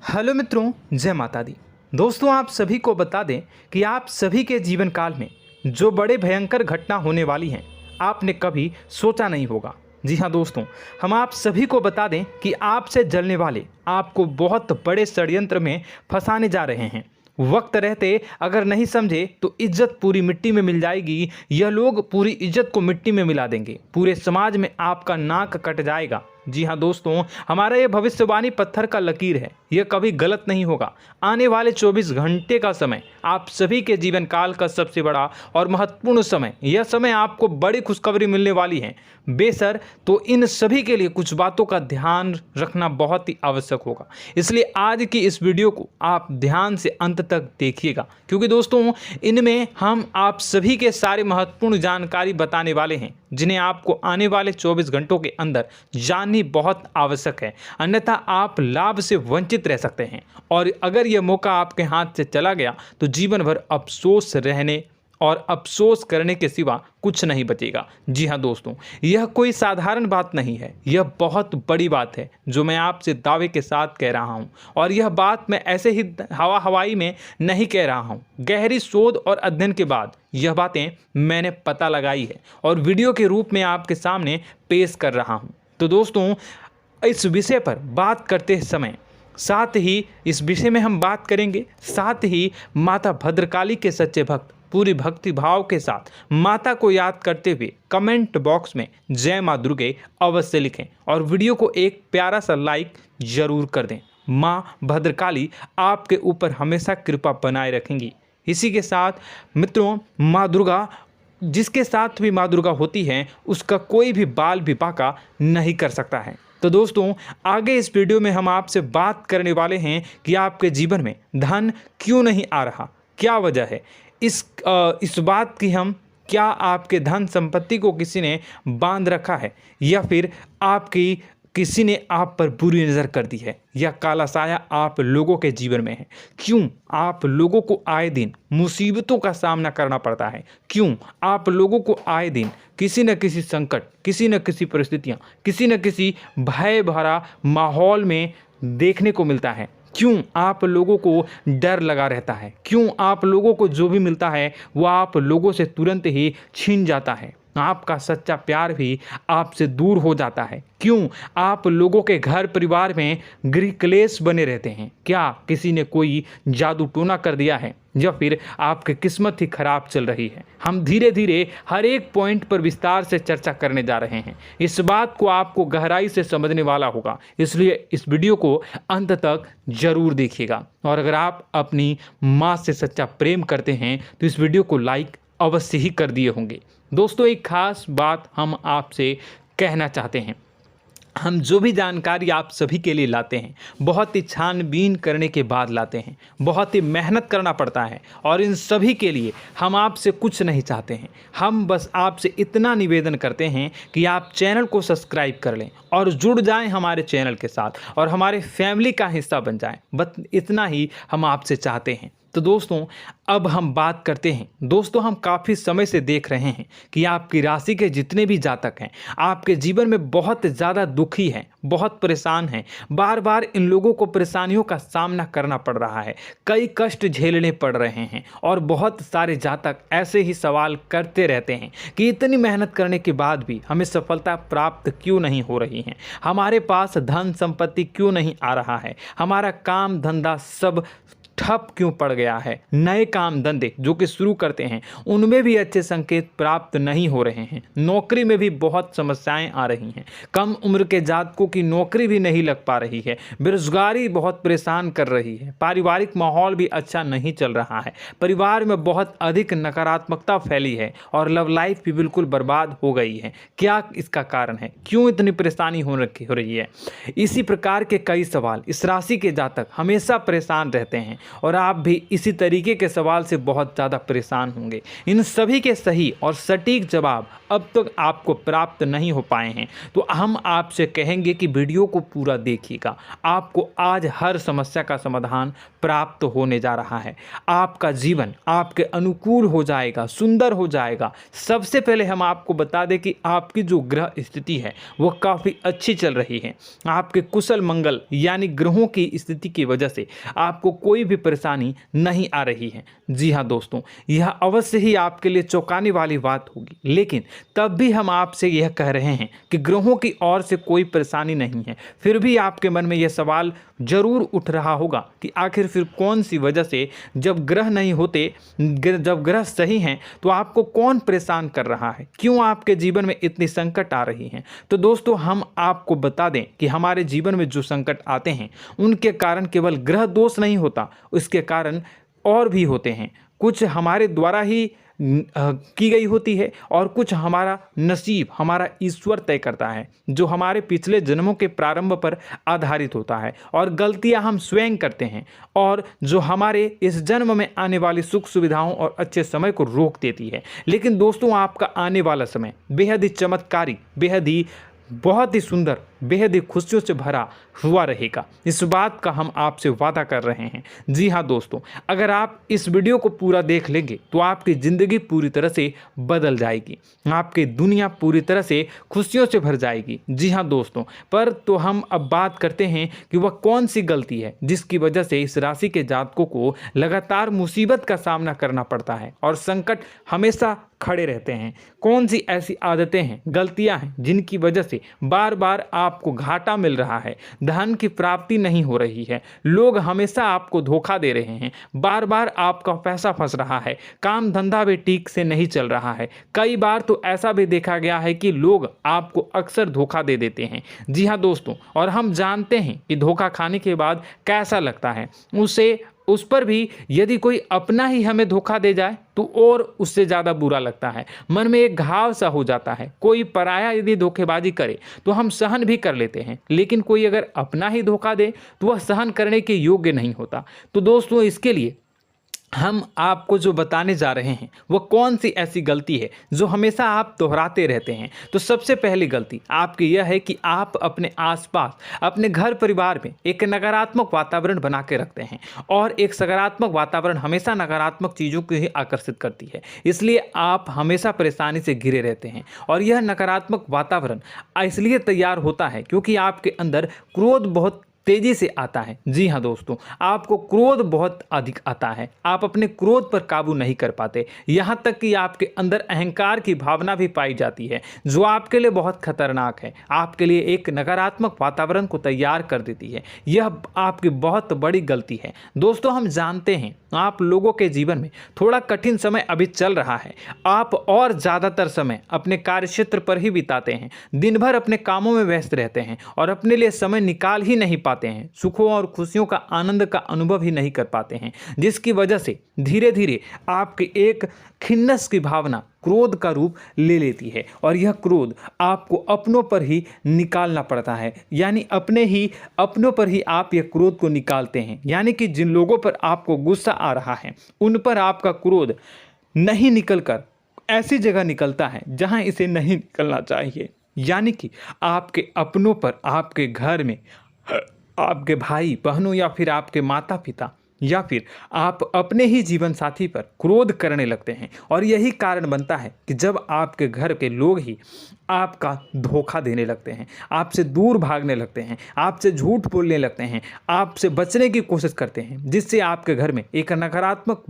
Hello मित्रों, जय माता दी। दोस्तों, आप सभी को बता दें कि आप सभी के जीवन काल में जो बड़े भयंकर घटना होने वाली हैं, आपने कभी सोचा नहीं होगा। जी हाँ दोस्तों, हम आप सभी को बता दें कि आपसे जलने वाले आपको बहुत बड़े षड्यंत्र में फंसाने जा रहे हैं। वक्त रहते अगर नहीं समझे तो इज्जत पूरी मिट्टी में मिल जाएगी। यह लोग पूरी इज्जत को मिट्टी में मिला देंगे। पूरे समाज में आपका नाक कट जाएगा। जी हाँ दोस्तों, हमारा ये भविष्यवाणी पत्थर का लकीर है, यह कभी गलत नहीं होगा। आने वाले 24 घंटे का समय आप सभी के जीवन काल का सबसे बड़ा और महत्वपूर्ण समय। यह समय आपको बड़ी खुशखबरी मिलने वाली है बेसर, तो इन सभी के लिए कुछ बातों का ध्यान रखना बहुत ही आवश्यक होगा। इसलिए आज की इस वीडियो को आप ध्यान से अंत तक देखिएगा, क्योंकि दोस्तों इनमें हम आप सभी के सारे महत्वपूर्ण जानकारी बताने वाले हैं, जिन्हें आपको आने वाले 24 घंटों के अंदर जाननी बहुत आवश्यक है। अन्यथा आप लाभ से वंचित रह सकते हैं, और अगर यह मौका आपके हाथ से चला गया तो जीवन भर अफसोस रहने और अफसोस करने के सिवा कुछ नहीं बचेगा। जी हाँ दोस्तों, यह कोई साधारण बात नहीं है, यह बहुत बड़ी बात है जो मैं आपसे दावे के साथ कह रहा हूँ। और यह बात मैं ऐसे ही हवाई में नहीं कह रहा हूँ। गहरी शोध और अध्ययन के बाद यह बातें मैंने पता लगाई है और वीडियो के रूप में आपके सामने पेश कर रहा हूँ। तो दोस्तों, इस विषय पर बात करते समय साथ ही इस विषय में हम बात करेंगे, साथ ही माता भद्रकाली के सच्चे भक्त पूरी भक्ति भाव के साथ माता को याद करते हुए कमेंट बॉक्स में जय माँ दुर्गे अवश्य लिखें और वीडियो को एक प्यारा सा लाइक जरूर कर दें। माँ भद्रकाली आपके ऊपर हमेशा कृपा बनाए रखेंगी। इसी के साथ मित्रों, माँ दुर्गा, जिसके साथ भी माँ दुर्गा होती हैं, उसका कोई भी बाल भी बांका नहीं कर सकता है। तो दोस्तों, आगे इस वीडियो में हम आपसे बात करने वाले हैं कि आपके जीवन में धन क्यों नहीं आ रहा, क्या वजह है इस बात की। हम क्या आपके धन संपत्ति को किसी ने बांध रखा है, या फिर आपकी किसी ने आप पर बुरी नज़र कर दी है, या काला साया आप लोगों के जीवन में है। क्यों आप लोगों को आए दिन मुसीबतों का सामना करना पड़ता है, क्यों आप लोगों को आए दिन किसी न किसी संकट, किसी न किसी परिस्थितियाँ, किसी न किसी भय भरा माहौल में देखने को मिलता है, क्यों आप लोगों को डर लगा रहता है, क्यों आप लोगों को जो भी मिलता है वो आप लोगों से तुरंत ही छीन जाता है, आपका सच्चा प्यार भी आपसे दूर हो जाता है, क्यों आप लोगों के घर परिवार में गृह क्लेश बने रहते हैं। क्या किसी ने कोई जादू टोना कर दिया है, या फिर आपकी किस्मत ही खराब चल रही है। हम धीरे धीरे हर एक पॉइंट पर विस्तार से चर्चा करने जा रहे हैं। इस बात को आपको गहराई से समझने वाला होगा, इसलिए इस वीडियो को अंत तक जरूर देखिएगा। और अगर आप अपनी माँ से सच्चा प्रेम करते हैं तो इस वीडियो को लाइक अवश्य ही कर दिए होंगे। दोस्तों, एक खास बात हम आपसे कहना चाहते हैं। हम जो भी जानकारी आप सभी के लिए लाते हैं, बहुत ही छानबीन करने के बाद लाते हैं, बहुत ही मेहनत करना पड़ता है, और इन सभी के लिए हम आपसे कुछ नहीं चाहते हैं। हम बस आपसे इतना निवेदन करते हैं कि आप चैनल को सब्सक्राइब कर लें और जुड़ जाएं हमारे चैनल के साथ और हमारे फैमिली का हिस्सा बन जाएं। बस इतना ही हम आपसे चाहते हैं। तो दोस्तों, अब हम बात करते हैं। दोस्तों, हम काफ़ी समय से देख रहे हैं कि आपकी राशि के जितने भी जातक हैं, आपके जीवन में बहुत ज़्यादा दुखी हैं, बहुत परेशान हैं। बार बार इन लोगों को परेशानियों का सामना करना पड़ रहा है, कई कष्ट झेलने पड़ रहे हैं, और बहुत सारे जातक ऐसे ही सवाल करते रहते हैं कि इतनी मेहनत करने के बाद भी हमें सफलता प्राप्त क्यों नहीं हो रही है, हमारे पास धन संपत्ति क्यों नहीं आ रहा है, हमारा काम धंधा सब ठप क्यों पड़ गया है, नए काम धंधे जो कि शुरू करते हैं उनमें भी अच्छे संकेत प्राप्त नहीं हो रहे हैं, नौकरी में भी बहुत समस्याएं आ रही हैं, कम उम्र के जातकों की नौकरी भी नहीं लग पा रही है, बेरोजगारी बहुत परेशान कर रही है, पारिवारिक माहौल भी अच्छा नहीं चल रहा है, परिवार में बहुत अधिक नकारात्मकता फैली है, और लव लाइफ भी बिल्कुल बर्बाद हो गई है। क्या इसका कारण है, क्यों इतनी परेशानी हो रही है? इसी प्रकार के कई सवाल इस राशि के जातक हमेशा परेशान रहते हैं, और आप भी इसी तरीके के सवाल से बहुत ज़्यादा परेशान होंगे। इन सभी के सही और सटीक जवाब अब तक आपको प्राप्त नहीं हो पाए हैं, तो हम आपसे कहेंगे कि वीडियो को पूरा देखिएगा। आपको आज हर समस्या का समाधान प्राप्त होने जा रहा है। आपका जीवन आपके अनुकूल हो जाएगा, सुंदर हो जाएगा। सबसे पहले हम आपको बता दें कि आपकी जो ग्रह स्थिति है वो काफ़ी अच्छी चल रही है। आपके कुशल मंगल यानी ग्रहों की स्थिति की वजह से आपको कोई भी परेशानी नहीं आ रही है। जी हाँ दोस्तों, यह अवश्य ही आपके लिए चौंकाने वाली बात होगी, लेकिन तब भी हम आपसे यह कह रहे हैं कि ग्रहों की ओर से कोई परेशानी नहीं है। फिर भी आपके मन में यह सवाल जरूर उठ रहा होगा कि आखिर फिर कौन सी वजह से, जब ग्रह नहीं होते, जब ग्रह सही हैं, तो आपको कौन परेशान कर रहा है, क्यों आपके जीवन में इतनी संकट आ रही हैं। तो दोस्तों, हम आपको बता दें कि हमारे जीवन में जो संकट आते हैं उनके कारण केवल ग्रह दोष नहीं होता, उसके कारण और भी होते हैं। कुछ हमारे द्वारा ही की गई होती है और कुछ हमारा नसीब, हमारा ईश्वर तय करता है, जो हमारे पिछले जन्मों के प्रारंभ पर आधारित होता है। और गलतियां हम स्वयं करते हैं और जो हमारे इस जन्म में आने वाली सुख सुविधाओं और अच्छे समय को रोक देती है। लेकिन दोस्तों, आपका आने वाला समय बेहद ही चमत्कारी, बेहद ही बहुत ही सुंदर, बेहद ही खुशियों से भरा हुआ रहेगा। इस बात का हम आपसे वादा कर रहे हैं। जी हाँ दोस्तों, अगर आप इस वीडियो को पूरा देख लेंगे तो आपकी ज़िंदगी पूरी तरह से बदल जाएगी, आपकी दुनिया पूरी तरह से खुशियों से भर जाएगी। जी हाँ दोस्तों, पर तो हम अब बात करते हैं कि वह कौन सी गलती है जिसकी वजह से इस राशि के जातकों को लगातार मुसीबत का सामना करना पड़ता है और संकट हमेशा खड़े रहते हैं। कौन सी ऐसी आदतें हैं, गलतियां हैं जिनकी वजह से बार बार आपको घाटा मिल रहा है, धन की प्राप्ति नहीं हो रही है, लोग हमेशा आपको धोखा दे रहे हैं, बार बार आपका पैसा फंस रहा है, काम धंधा भी ठीक से नहीं चल रहा है। कई बार तो ऐसा भी देखा गया है कि लोग आपको अक्सर धोखा दे देते हैं। जी हाँ दोस्तों, और हम जानते हैं कि धोखा खाने के बाद कैसा लगता है। उस पर भी यदि कोई अपना ही हमें धोखा दे जाए तो और उससे ज़्यादा बुरा लगता है, मन में एक घाव सा हो जाता है। कोई पराया यदि धोखेबाजी करे तो हम सहन भी कर लेते हैं, लेकिन कोई अगर अपना ही धोखा दे तो वह सहन करने के योग्य नहीं होता। तो दोस्तों, इसके लिए हम आपको जो बताने जा रहे हैं वो कौन सी ऐसी गलती है जो हमेशा आप दोहराते रहते हैं। तो सबसे पहली गलती आपकी यह है कि आप अपने आसपास, अपने घर परिवार में एक नकारात्मक वातावरण बना के रखते हैं, और एक सकारात्मक वातावरण हमेशा नकारात्मक चीज़ों को ही आकर्षित करती है। इसलिए आप हमेशा परेशानी से घिरे रहते हैं, और यह नकारात्मक वातावरण इसलिए तैयार होता है क्योंकि आपके अंदर क्रोध बहुत तेजी से आता है। जी हाँ दोस्तों, आपको क्रोध बहुत अधिक आता है, आप अपने क्रोध पर काबू नहीं कर पाते, यहाँ तक कि आपके अंदर अहंकार की भावना भी पाई जाती है, जो आपके लिए बहुत खतरनाक है, आपके लिए एक नकारात्मक वातावरण को तैयार कर देती है। यह आपकी बहुत बड़ी गलती है। दोस्तों, हम जानते हैं आप लोगों के जीवन में थोड़ा कठिन समय अभी चल रहा है। आप और ज़्यादातर समय अपने कार्यक्षेत्र पर ही बिताते हैं, दिन भर अपने कामों में व्यस्त रहते हैं और अपने लिए समय निकाल ही नहीं पाते हैं, सुखों और खुशियों का आनंद का अनुभव ही नहीं कर पाते हैं, जिसकी वजह से धीरे धीरे आपकी एक खिन्नस की भावना क्रोध का रूप ले लेती है, और यह क्रोध आपको अपनों पर ही निकालना पड़ता है। यानी अपनों पर ही आप यह क्रोध को निकालते हैं। यानी कि जिन लोगों पर आपको गुस्सा आ रहा है उन पर आपका क्रोध नहीं निकलकर ऐसी जगह निकलता है जहां इसे नहीं निकलना चाहिए। यानी कि आपके अपनों पर, आपके घर में, आपके भाई बहनों या फिर आपके माता पिता या फिर आप अपने ही जीवन साथी पर क्रोध करने लगते हैं, और यही कारण बनता है कि जब आपके घर के लोग ही आपका धोखा देने लगते हैं, आपसे दूर भागने लगते हैं, आपसे झूठ बोलने लगते हैं, आपसे बचने की कोशिश करते हैं, जिससे आपके घर में एक नकारात्मक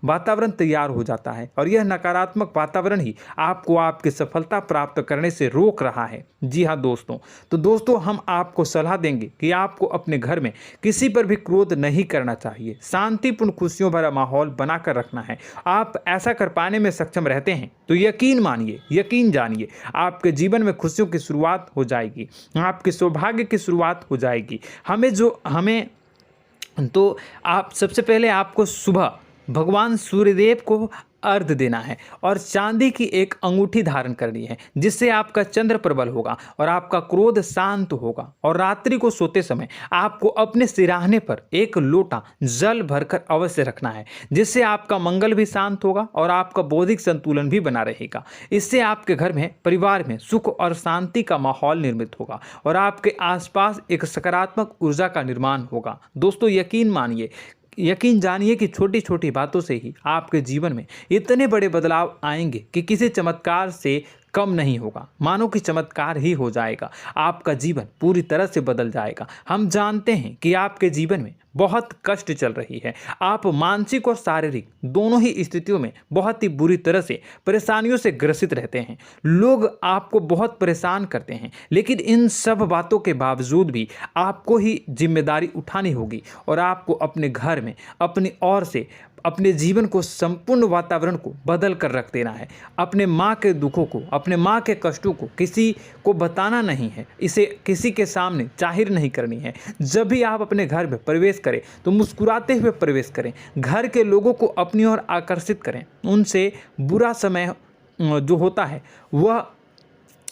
वातावरण तैयार हो जाता है, और यह नकारात्मक वातावरण ही आपको आपकी सफलता प्राप्त करने से रोक रहा है। जी हाँ दोस्तों, तो दोस्तों, हम आपको सलाह देंगे कि आपको अपने घर में किसी पर भी क्रोध नहीं करना चाहिए, शांतिपूर्ण खुशियों भरा माहौल बनाकर रखना है। आप ऐसा कर पाने में सक्षम रहते हैं तो यकीन मानिए, यकीन जानिए, आपके जीवन में खुशियों की शुरुआत हो जाएगी, आपके सौभाग्य की शुरुआत हो जाएगी। आप सबसे पहले आपको सुबह भगवान सूर्यदेव को अर्घ्य देना है और चांदी की एक अंगूठी धारण करनी है, जिससे आपका चंद्र प्रबल होगा और आपका क्रोध शांत होगा। और रात्रि को सोते समय आपको अपने सिरहाने पर एक लोटा जल भरकर अवश्य रखना है, जिससे आपका मंगल भी शांत होगा और आपका बौद्धिक संतुलन भी बना रहेगा। इससे आपके घर में, परिवार में सुख और शांति का माहौल निर्मित होगा और आपके आसपास एक सकारात्मक ऊर्जा का निर्माण होगा। दोस्तों, यकीन जानिए कि छोटी छोटी बातों से ही आपके जीवन में इतने बड़े बदलाव आएंगे कि किसी चमत्कार से कम नहीं होगा। मानो कि चमत्कार ही हो जाएगा, आपका जीवन पूरी तरह से बदल जाएगा। हम जानते हैं कि आपके जीवन में बहुत कष्ट चल रही है, आप मानसिक और शारीरिक दोनों ही स्थितियों में बहुत ही बुरी तरह से परेशानियों से ग्रसित रहते हैं। लोग आपको बहुत परेशान करते हैं, लेकिन इन सब बातों के बावजूद भी आपको ही जिम्मेदारी उठानी होगी और आपको अपने घर में अपनी ओर से अपने जीवन को, संपूर्ण वातावरण को बदल कर रख देना है। अपने माँ के दुखों को, अपने माँ के कष्टों को किसी को बताना नहीं है, इसे किसी के सामने जाहिर नहीं करनी है। जब भी आप अपने घर में प्रवेश करें तो मुस्कुराते हुए प्रवेश करें, घर के लोगों को अपनी ओर आकर्षित करें। उनसे बुरा समय जो होता है वह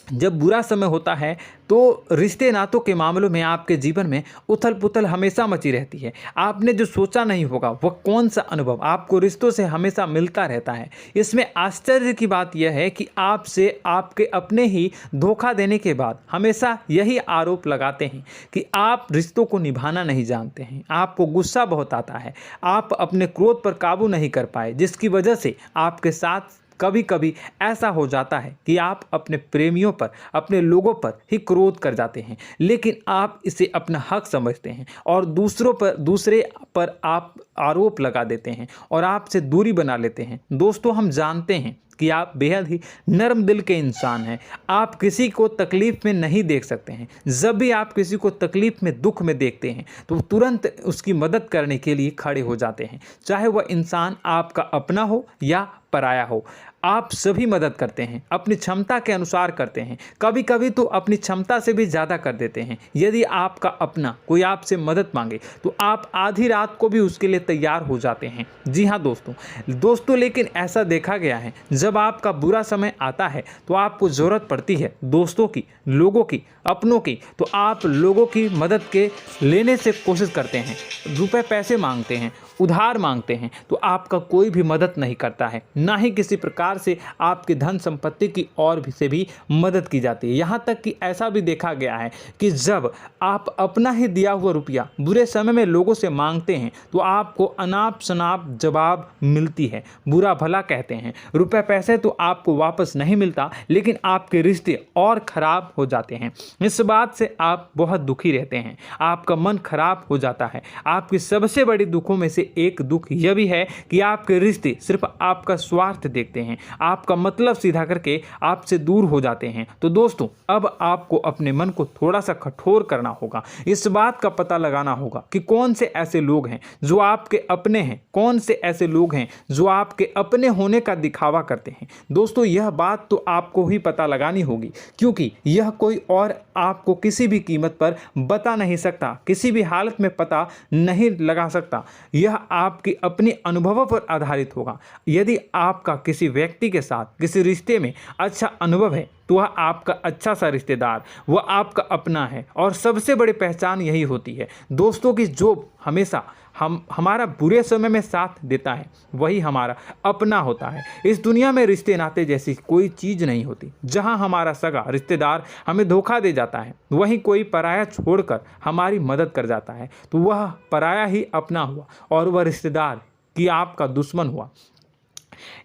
जब बुरा समय होता है तो रिश्ते नातों के मामलों में आपके जीवन में उथल पुथल हमेशा मची रहती है। आपने जो सोचा नहीं होगा वह कौन सा अनुभव आपको रिश्तों से हमेशा मिलता रहता है। इसमें आश्चर्य की बात यह है कि आपसे आपके अपने ही धोखा देने के बाद हमेशा यही आरोप लगाते हैं कि आप रिश्तों को निभाना नहीं जानते हैं, आपको गुस्सा बहुत आता है, आप अपने क्रोध पर काबू नहीं कर पाए, जिसकी वजह से आपके साथ कभी कभी ऐसा हो जाता है कि आप अपने प्रेमियों पर, अपने लोगों पर ही क्रोध कर जाते हैं, लेकिन आप इसे अपना हक समझते हैं और दूसरे पर आप आरोप लगा देते हैं और आपसे दूरी बना लेते हैं। दोस्तों, हम जानते हैं कि आप बेहद ही नर्म दिल के इंसान हैं। आप किसी को तकलीफ में नहीं देख सकते हैं। जब भी आप किसी को तकलीफ में, दुख में देखते हैं तो तुरंत उसकी मदद करने के लिए खड़े हो जाते हैं, चाहे वह इंसान आपका अपना हो या पराया हो। आप सभी मदद करते हैं, अपनी क्षमता के अनुसार करते हैं, कभी कभी तो अपनी क्षमता से भी ज़्यादा कर देते हैं। यदि आपका अपना कोई आपसे मदद मांगे तो आप आधी रात को भी उसके लिए तैयार हो जाते हैं। जी हाँ दोस्तों, लेकिन ऐसा देखा गया है, जब आपका बुरा समय आता है तो आपको ज़रूरत पड़ती है दोस्तों की, लोगों की, अपनों की, तो आप लोगों की मदद के लेने से कोशिश करते हैं, रुपए पैसे मांगते हैं, उधार मांगते हैं, तो आपका कोई भी मदद नहीं करता है, ना ही किसी प्रकार से आपकी धन संपत्ति की ओर से भी मदद की जाती है। यहाँ तक कि ऐसा भी देखा गया है कि जब आप अपना ही दिया हुआ रुपया बुरे समय में लोगों से मांगते हैं तो आपको अनाप शनाप जवाब मिलती है, बुरा भला कहते हैं। रुपए पैसे तो आपको वापस नहीं मिलता, लेकिन आपके रिश्ते और खराब हो जाते हैं। इस बात से आप बहुत दुखी रहते हैं, आपका मन खराब हो जाता है। आपकी सबसे बड़ी दुखों में से एक दुख यह भी है कि आपके रिश्ते सिर्फ आपका स्वार्थ देखते हैं, आपका मतलब सीधा करके आपसे दूर हो जाते हैं। तो दोस्तों, अब आपको अपने मन को थोड़ा सा कठोर करना होगा, इस बात का पता लगाना होगा कि कौन से ऐसे लोग हैं जो आपके अपने हैं, कौन से ऐसे लोग हैं जो आपके अपने होने का दिखावा करते हैं। दोस्तों, यह बात तो आपको ही पता लगानी होगी, क्योंकि यह कोई और आपको किसी भी कीमत पर बता नहीं सकता, किसी भी हालत में पता नहीं लगा सकता। यह आपकी अपने अनुभवों पर आधारित होगा। यदि आपका किसी व्यक्ति के साथ किसी रिश्ते में अच्छा अनुभव है तो वह आपका अच्छा सा रिश्तेदार, वह आपका अपना है। और सबसे बड़ी पहचान यही होती है दोस्तों की जो हमेशा हमारा बुरे समय में साथ देता है वही हमारा अपना होता है। इस दुनिया में रिश्ते नाते जैसी कोई चीज़ नहीं होती। जहां हमारा सगा रिश्तेदार हमें धोखा दे जाता है, वहीं कोई पराया छोड़कर हमारी मदद कर जाता है, तो वह पराया ही अपना हुआ और वह रिश्तेदार की आपका दुश्मन हुआ।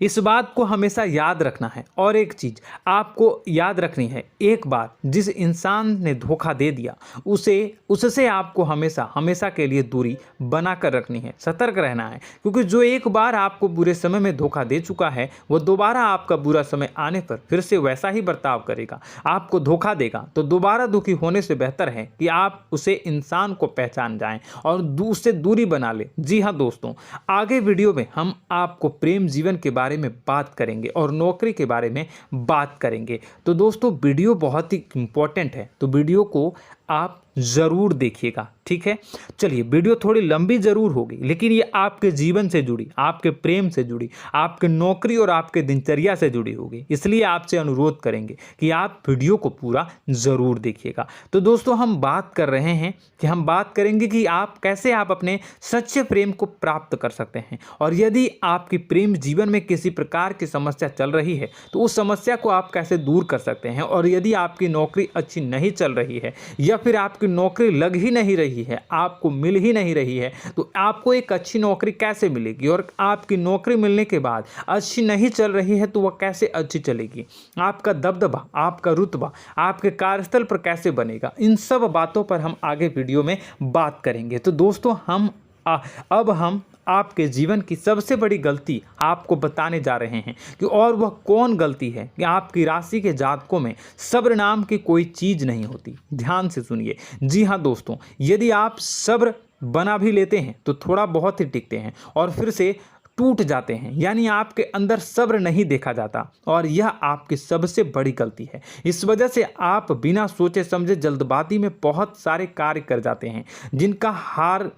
इस बात को हमेशा याद रखना है। और एक चीज़ आपको याद रखनी है, एक बार जिस इंसान ने धोखा दे दिया उससे आपको हमेशा के लिए दूरी बना कर रखनी है, सतर्क रहना है। क्योंकि जो एक बार आपको बुरे समय में धोखा दे चुका है वो दोबारा आपका बुरा समय आने पर फिर से वैसा ही बर्ताव करेगा, आपको धोखा देगा। तो दोबारा दुखी होने से बेहतर है कि आप उसे इंसान को पहचान जाएं और उससे दूरी बना लें। जी हाँ दोस्तों, आगे वीडियो में हम आपको प्रेम जीवन के बारे में बात करेंगे और नौकरी के बारे में बात करेंगे। तो दोस्तों, वीडियो बहुत ही इम्पोर्टेंट है, तो वीडियो को आप ज़रूर देखिएगा, ठीक है। चलिए, वीडियो थोड़ी लंबी ज़रूर होगी, लेकिन ये आपके जीवन से जुड़ी, आपके प्रेम से जुड़ी, आपके नौकरी और आपके दिनचर्या से जुड़ी होगी, इसलिए आपसे अनुरोध करेंगे कि आप वीडियो को पूरा ज़रूर देखिएगा। तो दोस्तों, हम बात कर रहे हैं कि हम बात करेंगे कि आप कैसे आप अपने सच्चे प्रेम को प्राप्त कर सकते हैं, और यदि आपकी प्रेम जीवन में किसी प्रकार की समस्या चल रही है तो उस समस्या को आप कैसे दूर कर सकते हैं, और यदि आपकी नौकरी अच्छी नहीं चल रही है या फिर आपकी नौकरी लग ही नहीं रही है, आपको मिल ही नहीं रही है, तो आपको एक अच्छी नौकरी कैसे मिलेगी, और आपकी नौकरी मिलने के बाद अच्छी नहीं चल रही है तो वह कैसे अच्छी चलेगी, आपका दबदबा, आपका रुतबा आपके कार्यस्थल पर कैसे बनेगा, इन सब बातों पर हम आगे वीडियो में बात करेंगे। तो दोस्तों, अब हम आपके जीवन की सबसे बड़ी गलती आपको बताने जा रहे हैं कि और वह कौन गलती है कि आपकी राशि के जातकों में सब्र नाम की कोई चीज़ नहीं होती। ध्यान से सुनिए। जी हाँ दोस्तों, यदि आप सब्र बना भी लेते हैं तो थोड़ा बहुत ही टिकते हैं और फिर से टूट जाते हैं, यानी आपके अंदर सब्र नहीं देखा जाता, और यह आपकी सबसे बड़ी गलती है। इस वजह से आप बिना सोचे समझे जल्दबाजी में बहुत सारे कार्य कर जाते हैं, जिसका हार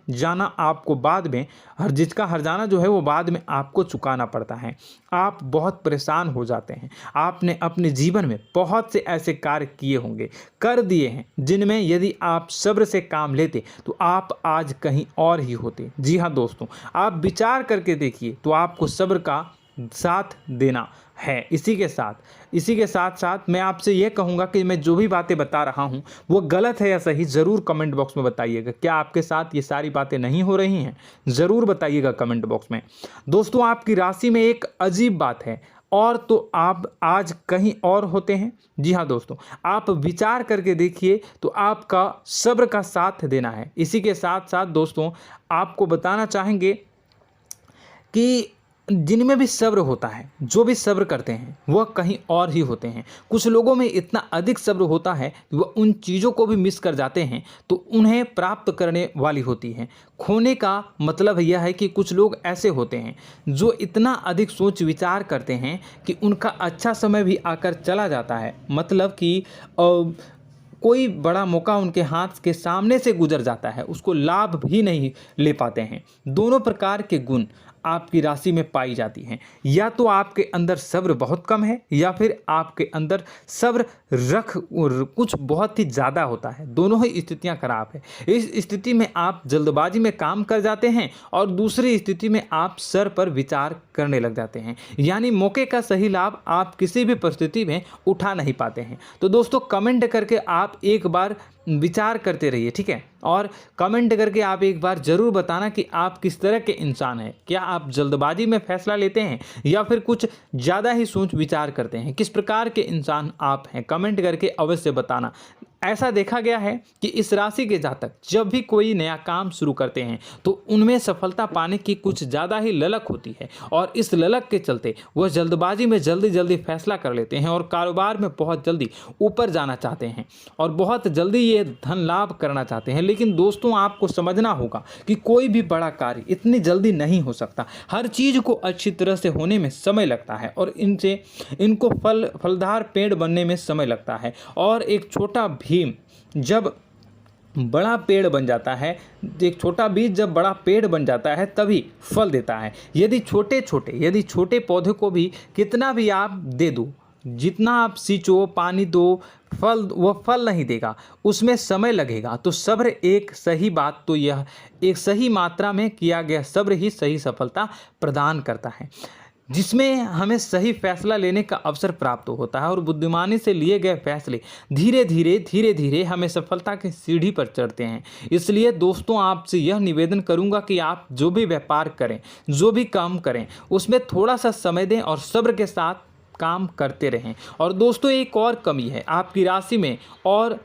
जाना जो है वो बाद में आपको चुकाना पड़ता है। आप बहुत परेशान हो जाते हैं। आपने अपने जीवन में बहुत से ऐसे कार्य किए होंगे, कर दिए हैं, जिनमें यदि आप सब्र से काम लेते तो आप आज कहीं और ही होते। जी हाँ दोस्तों, आप विचार करके देखिए तो आपको सब्र का साथ देना है। इसी के साथ साथ मैं आपसे यह कहूँगा कि मैं जो भी बातें बता रहा हूँ वो गलत है या सही, ज़रूर कमेंट बॉक्स में बताइएगा। क्या आपके साथ ये सारी बातें नहीं हो रही हैं? ज़रूर बताइएगा कमेंट बॉक्स में। दोस्तों, आपकी राशि में एक अजीब बात है, और तो आप आज कहीं और होते हैं। जी हाँ दोस्तों, आप विचार करके देखिए तो आपका सब्र का साथ देना है। इसी के साथ साथ दोस्तों, आपको बताना चाहेंगे कि जिनमें भी सब्र होता है, जो भी सब्र करते हैं वह कहीं और ही होते हैं। कुछ लोगों में इतना अधिक सब्र होता है कि वह उन चीज़ों को भी मिस कर जाते हैं तो उन्हें प्राप्त करने वाली होती हैं। खोने का मतलब यह है कि कुछ लोग ऐसे होते हैं जो इतना अधिक सोच विचार करते हैं कि उनका अच्छा समय भी आकर चला जाता है, मतलब कि कोई बड़ा मौका उनके हाथ के सामने से गुजर जाता है, उसको लाभ भी नहीं ले पाते हैं। दोनों प्रकार के गुण आपकी राशि में पाई जाती हैं। या तो आपके अंदर सब्र बहुत कम है या फिर आपके अंदर सब्र कुछ बहुत ही ज़्यादा होता है। दोनों ही स्थितियां खराब है। इस स्थिति में आप जल्दबाजी में काम कर जाते हैं और दूसरी स्थिति में आप सर पर विचार करने लग जाते हैं, यानी मौके का सही लाभ आप किसी भी परिस्थिति में उठा नहीं पाते हैं। तो दोस्तों, कमेंट करके आप एक बार विचार करते रहिए, ठीक है, और कमेंट करके आप एक बार ज़रूर बताना कि आप किस तरह के इंसान हैं। क्या आप जल्दबाजी में फैसला लेते हैं या फिर कुछ ज़्यादा ही सोच विचार करते हैं? किस प्रकार के इंसान आप हैं, कमेंट करके अवश्य बताना। ऐसा देखा गया है कि इस राशि के जातक जब भी कोई नया काम शुरू करते हैं तो उनमें सफलता पाने की कुछ ज़्यादा ही ललक होती है, और इस ललक के चलते वह जल्दबाजी में जल्दी फैसला कर लेते हैं और कारोबार में बहुत जल्दी ऊपर जाना चाहते हैं और बहुत जल्दी ये धन लाभ करना चाहते हैं। लेकिन दोस्तों, आपको समझना होगा कि कोई भी बड़ा कार्य इतनी जल्दी नहीं हो सकता। हर चीज़ को अच्छी तरह से होने में समय लगता है और इनको फलदार पेड़ बनने में समय लगता है। और एक छोटा भीम जब बड़ा पेड़ बन जाता है, एक छोटा बीज जब बड़ा पेड़ बन जाता है तभी फल देता है। यदि छोटे पौधे को भी कितना भी आप दे दो, जितना आप सींचो, पानी दो, वह फल नहीं देगा, उसमें समय लगेगा। तो सब्र एक सही मात्रा में किया गया सब्र ही सही सफलता प्रदान करता है, जिसमें हमें सही फैसला लेने का अवसर प्राप्त होता है और बुद्धिमानी से लिए गए फैसले धीरे धीरे हमें सफलता की सीढ़ी पर चढ़ते हैं। इसलिए दोस्तों, आपसे यह निवेदन करूंगा कि आप जो भी व्यापार करें, जो भी काम करें, उसमें थोड़ा सा समय दें और सब्र के साथ काम करते रहें। और दोस्तों, एक और कमी है आपकी राशि में, और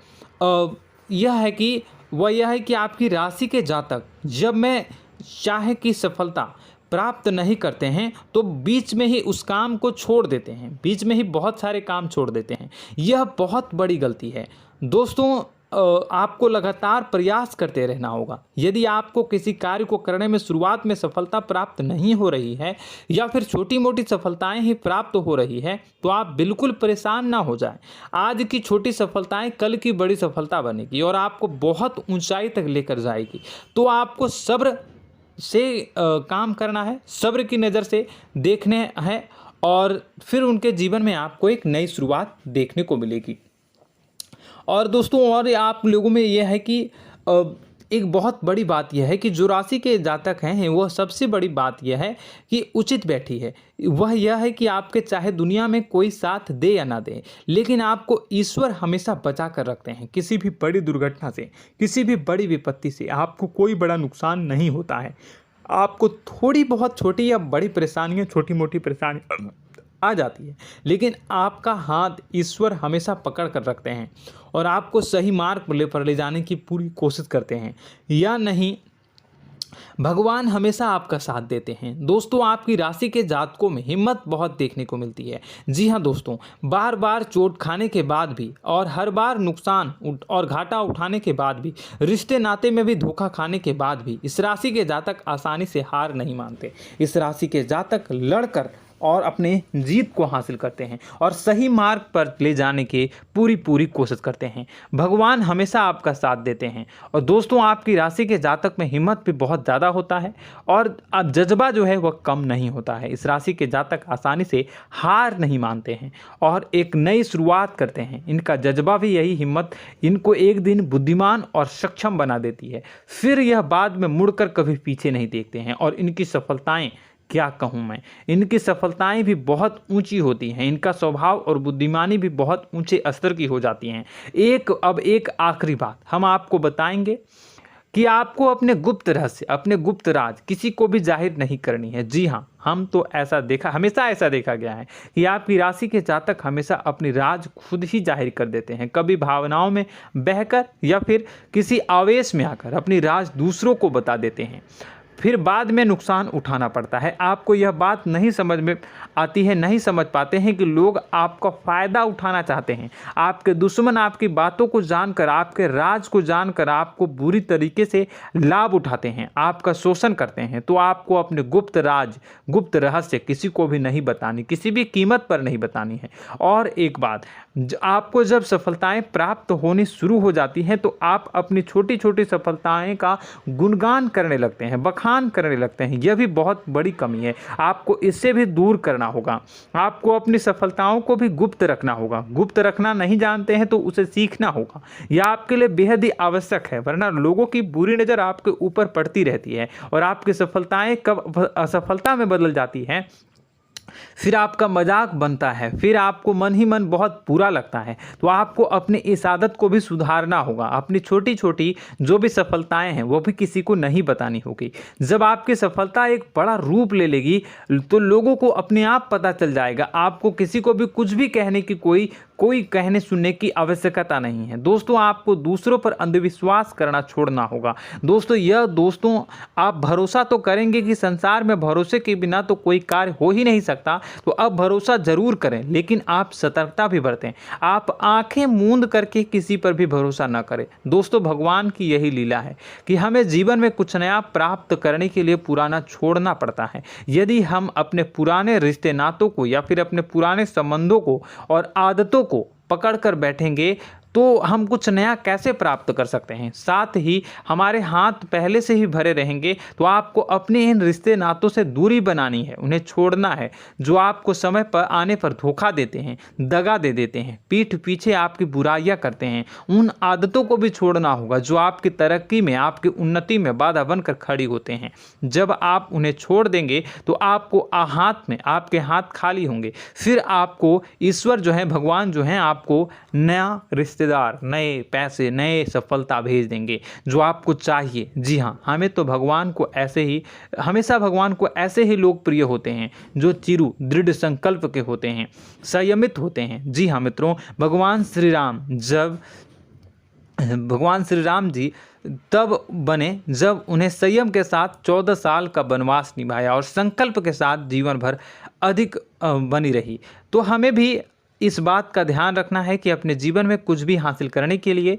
यह है कि आपकी राशि के जातक जब में चाहे कि सफलता प्राप्त नहीं करते हैं तो बीच में ही उस काम को छोड़ देते हैं, बीच में ही बहुत सारे काम छोड़ देते हैं। यह बहुत बड़ी गलती है दोस्तों। आपको लगातार प्रयास करते रहना होगा। यदि आपको किसी कार्य को करने में शुरुआत में सफलता प्राप्त नहीं हो रही है या फिर छोटी मोटी सफलताएं ही प्राप्त हो रही है तो आप बिल्कुल परेशान ना हो जाएं। आज की छोटी सफलताएं कल की बड़ी सफलता बनेगी और आपको बहुत ऊंचाई तक लेकर जाएगी। तो आपको सब्र से काम करना है, सब्र की नज़र से देखने हैं और फिर उनके जीवन में आपको एक नई शुरुआत देखने को मिलेगी। और दोस्तों और आप लोगों में यह है कि एक बहुत बड़ी बात यह है कि जो राशि के जातक हैं वो सबसे बड़ी बात यह है कि उचित बैठी है। वह यह है कि आपके चाहे दुनिया में कोई साथ दे या ना दे, लेकिन आपको ईश्वर हमेशा बचा कर रखते हैं। किसी भी बड़ी दुर्घटना से, किसी भी बड़ी विपत्ति से आपको कोई बड़ा नुकसान नहीं होता है। आपको थोड़ी बहुत छोटी या बड़ी परेशानियाँ, छोटी मोटी परेशानी आ जाती है, लेकिन आपका हाथ ईश्वर हमेशा पकड़ कर रखते हैं और आपको सही मार्ग पर ले जाने की पूरी कोशिश करते हैं। या नहीं, भगवान हमेशा आपका साथ देते हैं। दोस्तों आपकी राशि के जातकों में हिम्मत बहुत देखने को मिलती है। जी हाँ दोस्तों, बार बार चोट खाने के बाद भी और हर बार नुकसान और घाटा उठाने के बाद भी, रिश्ते नाते में भी धोखा खाने के बाद भी इस राशि के जातक आसानी से हार नहीं मानते। इस राशि के जातक लड़कर और अपने जीत को हासिल करते हैं और सही मार्ग पर ले जाने की पूरी कोशिश करते हैं। भगवान हमेशा आपका साथ देते हैं। और दोस्तों आपकी राशि के जातक में हिम्मत भी बहुत ज़्यादा होता है और अब जज्बा जो है वह कम नहीं होता है। इस राशि के जातक आसानी से हार नहीं मानते हैं और एक नई शुरुआत करते हैं। इनका जज्बा भी यही हिम्मत इनको एक दिन बुद्धिमान और सक्षम बना देती है। फिर यह बाद में मुड़कर कभी पीछे नहीं देखते हैं और इनकी सफलताएं, क्या कहूँ मैं, इनकी सफलताएं भी बहुत ऊंची होती हैं। इनका स्वभाव और बुद्धिमानी भी बहुत ऊंचे स्तर की हो जाती हैं। अब एक आखिरी बात हम आपको बताएंगे कि आपको अपने गुप्त रहस्य, अपने गुप्त राज किसी को भी जाहिर नहीं करनी है। जी हाँ, हम तो हमेशा ऐसा देखा गया है कि आपकी राशि के जातक हमेशा अपनी राज खुद ही जाहिर कर देते हैं। कभी भावनाओं में बहकर या फिर किसी आवेश में आकर अपनी राज दूसरों को बता देते हैं, फिर बाद में नुकसान उठाना पड़ता है। आपको यह बात नहीं समझ में आती है, नहीं समझ पाते हैं कि लोग आपका फ़ायदा उठाना चाहते हैं। आपके दुश्मन आपकी बातों को जानकर, आपके राज को जानकर आपको बुरी तरीके से लाभ उठाते हैं, आपका शोषण करते हैं। तो आपको अपने गुप्त राज, गुप्त रहस्य किसी को भी नहीं बतानी, किसी भी कीमत पर नहीं बतानी है। और एक बात, आपको जब सफलताएं प्राप्त होनी शुरू हो जाती हैं तो आप अपनी छोटी छोटी सफलताएं का गुणगान करने लगते हैं, बखान करने लगते हैं। यह भी बहुत बड़ी कमी है, आपको इससे भी दूर करना होगा। आपको अपनी सफलताओं को भी गुप्त रखना होगा। गुप्त रखना नहीं जानते हैं तो उसे सीखना होगा। यह आपके लिए बेहद ही आवश्यक है, वरना लोगों की बुरी नज़र आपके ऊपर पड़ती रहती है और आपकी सफलताएं कब असफलता में बदल जाती हैं, फिर आपका मजाक बनता है, फिर आपको मन ही मन बहुत बुरा लगता है। तो आपको अपनी इस आदत को भी सुधारना होगा। अपनी छोटी छोटी जो भी सफलताएं हैं वो भी किसी को नहीं बतानी होगी। जब आपकी सफलता एक बड़ा रूप ले लेगी तो लोगों को अपने आप पता चल जाएगा। आपको किसी को भी कुछ भी कहने की कोई कहने सुनने की आवश्यकता नहीं है। दोस्तों आपको दूसरों पर अंधविश्वास करना छोड़ना होगा। दोस्तों आप भरोसा तो करेंगे कि संसार में भरोसे के बिना तो कोई कार्य हो ही नहीं सकता, तो अब भरोसा जरूर करें, लेकिन आप सतर्कता भी बरतें। आप आंखें मूंद करके किसी पर भी भरोसा न करें। दोस्तों भगवान की यही लीला है कि हमें जीवन में कुछ नया प्राप्त करने के लिए पुराना छोड़ना पड़ता है। यदि हम अपने पुराने रिश्ते नातों को या फिर अपने पुराने संबंधों को और आदतों को पकड़ कर बैठेंगे तो हम कुछ नया कैसे प्राप्त कर सकते हैं। साथ ही हमारे हाथ पहले से ही भरे रहेंगे। तो आपको अपने इन रिश्ते नातों से दूरी बनानी है, उन्हें छोड़ना है जो आपको समय पर आने पर धोखा देते हैं, दगा दे देते हैं, पीठ पीछे आपकी बुराइयां करते हैं। उन आदतों को भी छोड़ना होगा जो आपकी तरक्की में, आपकी उन्नति में बाधा बनकर खड़ी होते हैं। जब आप उन्हें छोड़ देंगे तो आपको आपके हाथ खाली होंगे। फिर आपको ईश्वर जो है, भगवान जो है, आपको नया रिश्तेदार, नए पैसे, नए सफलता भेज देंगे जो आपको चाहिए। जी हाँ, हमेशा भगवान को ऐसे ही लोग प्रिय होते हैं जो चिरु दृढ़ संकल्प के होते हैं, संयमित होते हैं। जी हाँ मित्रों, भगवान श्री राम जी तब बने जब उन्हें संयम के साथ 14 साल का वनवास निभाया और संकल्प के साथ जीवन भर अधिक बनी रही। तो हमें भी इस बात का ध्यान रखना है कि अपने जीवन में कुछ भी हासिल करने के लिए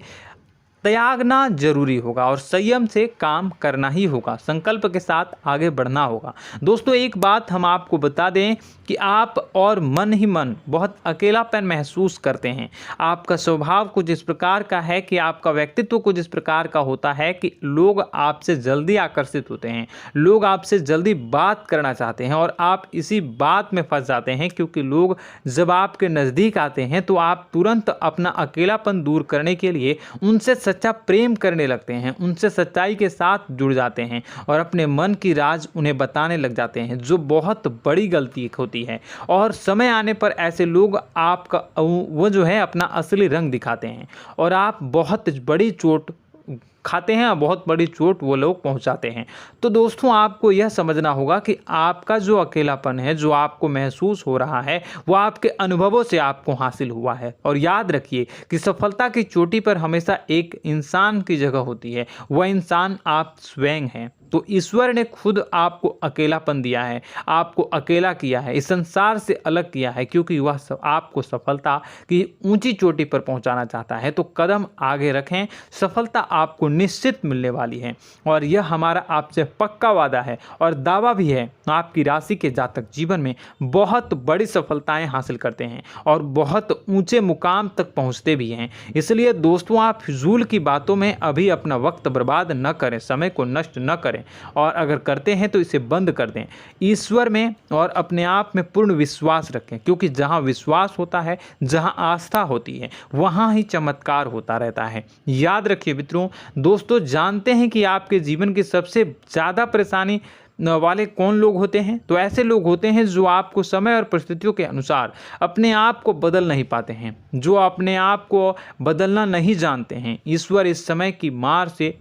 त्यागना जरूरी होगा और संयम से काम करना ही होगा। संकल्प के साथ आगे बढ़ना होगा। दोस्तों एक बात हम आपको बता दें कि आप और मन ही मन बहुत अकेलापन महसूस करते हैं। आपका स्वभाव कुछ इस प्रकार का है कि आपका व्यक्तित्व कुछ इस प्रकार का होता है कि लोग आपसे जल्दी आकर्षित होते हैं, लोग आपसे जल्दी बात करना चाहते हैं और आप इसी बात में फंस जाते हैं, क्योंकि लोग जब आपके नज़दीक आते हैं तो आप तुरंत अपना अकेलापन दूर करने के लिए उनसे सच्चा प्रेम करने लगते हैं, उनसे सच्चाई के साथ जुड़ जाते हैं और अपने मन की राज उन्हें बताने लग जाते हैं, जो बहुत बड़ी गलती होती है। और समय आने पर ऐसे लोग आपका वो जो है अपना असली रंग दिखाते हैं और आप बहुत बड़ी चोट खाते हैं और बहुत बड़ी चोट वो लोग पहुंचाते हैं। तो दोस्तों आपको यह समझना होगा कि आपका जो अकेलापन है, जो आपको महसूस हो रहा है, वो आपके अनुभवों से आपको हासिल हुआ है। और याद रखिए कि सफलता की चोटी पर हमेशा एक इंसान की जगह होती है, वह इंसान आप स्वयं हैं। तो ईश्वर ने खुद आपको अकेलापन दिया है, आपको अकेला किया है, इस संसार से अलग किया है, क्योंकि वह आपको सफलता की ऊंची चोटी पर पहुंचाना चाहता है। तो कदम आगे रखें, सफलता आपको निश्चित मिलने वाली है और यह हमारा आपसे पक्का वादा है और दावा भी है। आपकी राशि के जातक जीवन में बहुत बड़ी सफलताएं हासिल करते हैं और बहुत ऊंचे मुकाम तक पहुंचते भी हैं। इसलिए दोस्तों आप फिजूल की बातों में अभी अपना वक्त बर्बाद न करें, समय को नष्ट न करें और अगर करते हैं तो इसे बंद कर दें। ईश्वर में और अपने आप में पूर्ण विश्वास रखें, क्योंकि जहां विश्वास होता है, जहां आस्था होती है, वहां ही चमत्कार होता रहता है। याद रखिए मित्रों, दोस्तों जानते हैं कि आपके जीवन की सबसे ज़्यादा परेशानी वाले कौन लोग होते हैं? तो ऐसे लोग होते हैं जो आपको समय और परिस्थितियों के अनुसार अपने आप को बदल नहीं पाते हैं, जो अपने आप को बदलना नहीं जानते हैं। ईश्वर इस समय की मार से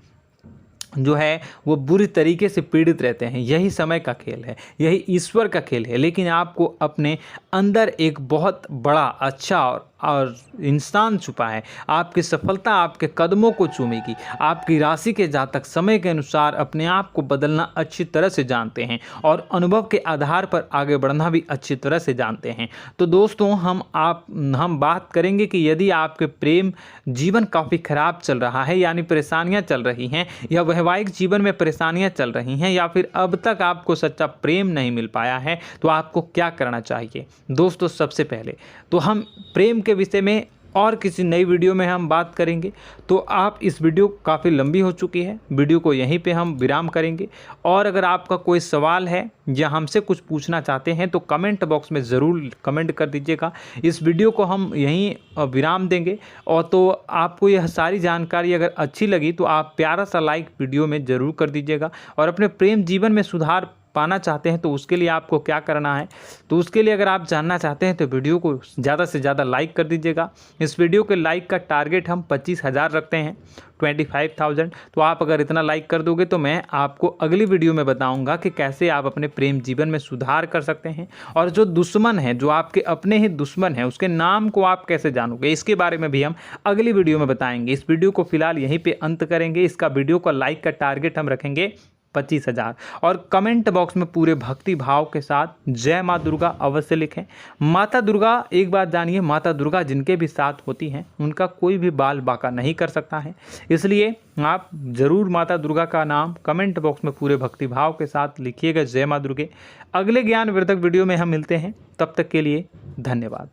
जो है वो बुरी तरीके से पीड़ित रहते हैं। यही समय का खेल है, यही ईश्वर का खेल है। लेकिन आपको अपने अंदर एक बहुत बड़ा अच्छा और इंसान छुपा है। आपकी सफलता आपके कदमों को चूमेगी। आपकी राशि के जातक समय के अनुसार अपने आप को बदलना अच्छी तरह से जानते हैं और अनुभव के आधार पर आगे बढ़ना भी अच्छी तरह से जानते हैं। तो दोस्तों हम बात करेंगे कि यदि आपके प्रेम जीवन काफ़ी खराब चल रहा है, यानी परेशानियां चल रही हैं, या वैवाहिक जीवन में परेशानियां चल रही हैं, या फिर अब तक आपको सच्चा प्रेम नहीं मिल पाया है, तो आपको क्या करना चाहिए? दोस्तों सबसे पहले तो हम प्रेम के विषय में और किसी नई वीडियो में हम बात करेंगे। तो आप इस वीडियो काफ़ी लंबी हो चुकी है, वीडियो को यहीं पे हम विराम करेंगे। और अगर आपका कोई सवाल है या हमसे कुछ पूछना चाहते हैं तो कमेंट बॉक्स में ज़रूर कमेंट कर दीजिएगा। इस वीडियो को हम यहीं विराम देंगे। और तो आपको यह सारी जानकारी अगर अच्छी लगी तो आप प्यारा सा लाइक वीडियो में ज़रूर कर दीजिएगा। और अपने प्रेम जीवन में सुधार पाना चाहते हैं तो उसके लिए आपको क्या करना है, तो उसके लिए अगर आप जानना चाहते हैं तो वीडियो को ज़्यादा से ज़्यादा लाइक कर दीजिएगा। इस वीडियो के लाइक का टारगेट हम 25,000 रखते हैं, 25,000। तो आप अगर इतना लाइक कर दोगे तो मैं आपको अगली वीडियो में बताऊंगा कि कैसे आप अपने प्रेम जीवन में सुधार कर सकते हैं। और जो दुश्मन है, जो आपके अपने ही दुश्मन है, उसके नाम को आप कैसे जानोगे, इसके बारे में भी हम अगली वीडियो में बताएंगे। इस वीडियो को फिलहाल यहीं पे अंत करेंगे। इसका वीडियो का लाइक का टारगेट हम रखेंगे 25,000। और कमेंट बॉक्स में पूरे भक्ति भाव के साथ जय माँ दुर्गा अवश्य लिखें। माता दुर्गा, एक बात जानिए, माता दुर्गा जिनके भी साथ होती हैं उनका कोई भी बाल बाका नहीं कर सकता है। इसलिए आप ज़रूर माता दुर्गा का नाम कमेंट बॉक्स में पूरे भक्ति भाव के साथ लिखिएगा, जय माँ दुर्गे। अगले ज्ञानवर्धक वीडियो में हम मिलते हैं, तब तक के लिए धन्यवाद।